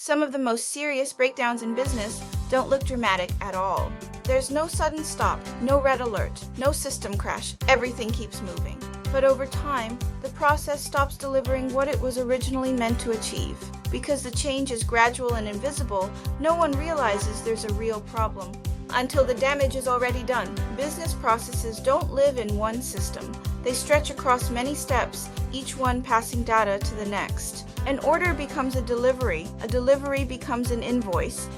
Some of the most serious breakdowns in business don't look dramatic at all. There's no sudden stop, no red alert, no system crash. Everything keeps moving. But over time, the process stops delivering what it was originally meant to achieve. Because the change is gradual and invisible, no one realizes there's a real problem until the damage is already done. Business processes don't live in one system. They stretch across many steps, each one passing data to the next. An order becomes a delivery becomes an invoice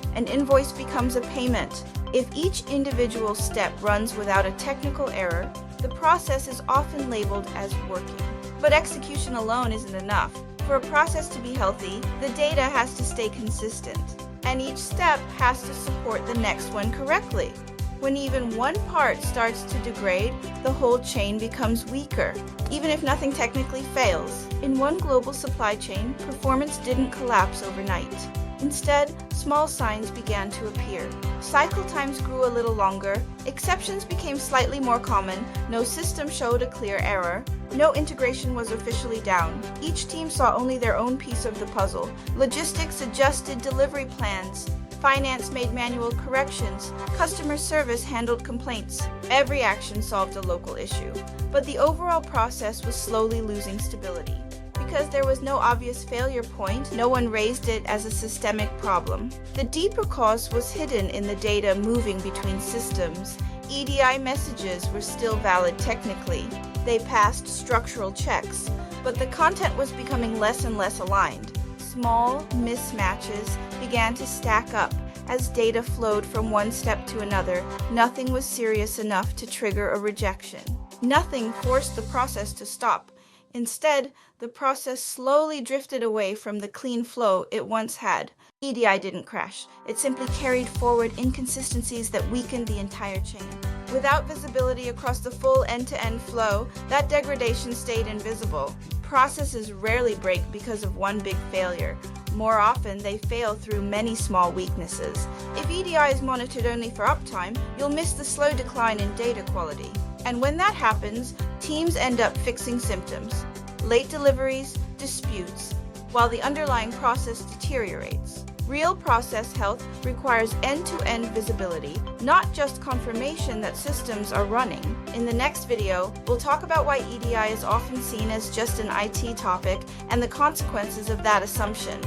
becomes a payment. If each individual step runs without a technical error, the process is often labeled as working. But execution alone isn't enough. For a process to be healthy, the data has to stay consistent, and each step has to support the next one correctly. When even one part starts to degrade, the whole chain becomes weaker, even if nothing technically fails. In one global supply chain, performance didn't collapse overnight. Instead, small signs began to appear. Cycle times grew a little longer, exceptions became slightly more common, no system showed a clear error, no integration was officially down. Each team saw only their own piece of the puzzle. Logistics adjusted delivery plans. Finance made manual corrections. Customer service handled complaints. Every action solved a local issue. But the overall process was slowly losing stability. Because there was no obvious failure point, no one raised it as a systemic problem. The deeper cause was hidden in the data moving between systems. EDI messages were still valid technically. They passed structural checks, but the content was becoming less and less aligned. Small mismatches began to stack up as data flowed from one step to another. Nothing was serious enough to trigger a rejection. Nothing forced the process to stop. Instead, the process slowly drifted away from the clean flow it once had. EDI didn't crash. It simply carried forward inconsistencies that weakened the entire chain. Without visibility across the full end-to-end flow, that degradation stayed invisible. Processes rarely break because of one big failure. More often, they fail through many small weaknesses. If EDI is monitored only for uptime, you'll miss the slow decline in data quality. And when that happens, teams end up fixing symptoms, late deliveries, disputes, while the underlying process deteriorates. Real process health requires end-to-end visibility, not just confirmation that systems are running. In the next video, we'll talk about why EDI is often seen as just an IT topic and the consequences of that assumption.